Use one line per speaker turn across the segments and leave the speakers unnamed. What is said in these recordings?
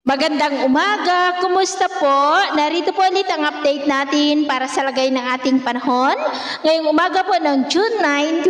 Magandang umaga! Kumusta po? Narito po ulit ang update natin para sa lagay ng ating panahon. Ngayong umaga po ng June 9,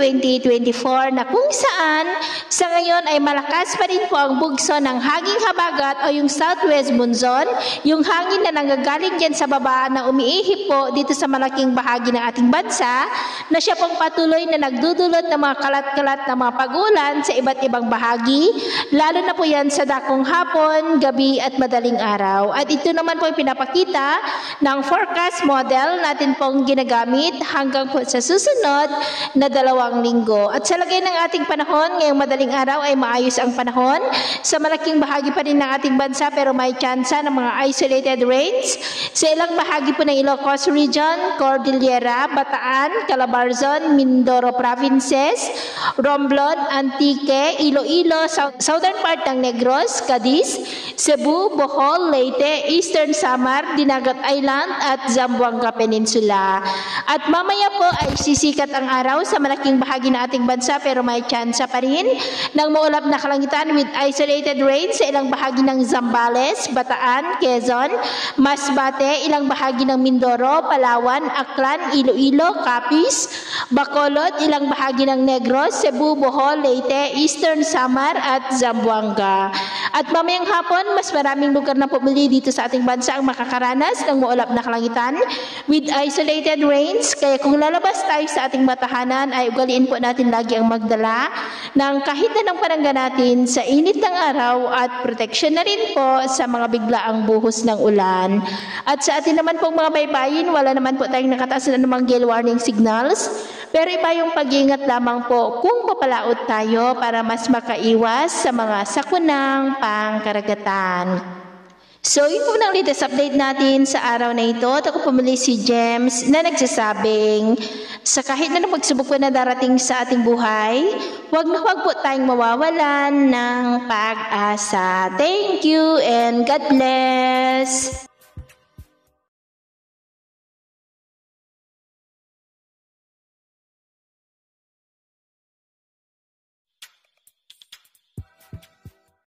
2024 na kung saan sa ngayon ay malakas pa rin po ang bugso ng hanging habagat o yung southwest monsoon, yung hangin na nanggagaling dyan sa baba na umiihip po dito sa malaking bahagi ng ating bansa na siya pong patuloy na nagdudulot ng mga kalat-kalat na mga pag-ulan sa iba't ibang bahagi, lalo na po yan sa dakong hapon, gabi at madaling araw. At ito naman po yung pinapakita ng forecast model natin pong ginagamit hanggang po sa susunod na 2 linggo. At sa lagay ng ating panahon, ngayong madaling araw ay maayos ang panahon. Sa malaking bahagi pa rin ng ating bansa pero may tsansa ng mga isolated rains. Sa ilang bahagi po ng Ilocos Region, Cordillera, Bataan, Calabarzon, Mindoro Provinces, Romblon, Antique, Iloilo, southern part ng Negros, Cadiz, Cebu, Bohol, Leyte, Eastern Samar, Dinagat Island at Zamboanga Peninsula. At mamaya po ay sisikat ang araw sa malaking bahagi ng ating bansa pero may tsansa pa rin ng maulap na kalangitan with isolated rain sa ilang bahagi ng Zambales, Bataan, Quezon, Masbate, ilang bahagi ng Mindoro, Palawan, Aklan, Iloilo, Capiz, Bacolod, ilang bahagi ng Negros, Cebu, Bohol, Leyte, Eastern Samar at Zamboanga. At mamayang hapon, mas maraming lugar na pumili dito sa ating bansa ang makakaranas ng maulap na kalangitan with isolated rains. Kaya kung lalabas tayo sa ating matahanan ay ugaliin po natin lagi ang magdala ng kahit anong panangga natin sa init ng araw at proteksyon na rin po sa mga biglaang buhos ng ulan. At sa atin naman pong mga baybayin, wala naman po tayong nakataas na namang gale warning signals. Pero iba yung pag-iingat lamang po kung papalaot tayo para mas makaiwas sa mga sakunang pangkaragatan. So, yun po ng latest update natin sa araw na ito. At ako pumuli si James na nagsasabing sa kahit na pagsubok po na darating sa ating buhay, huwag po tayong mawawalan ng pag-asa. Thank you and God bless!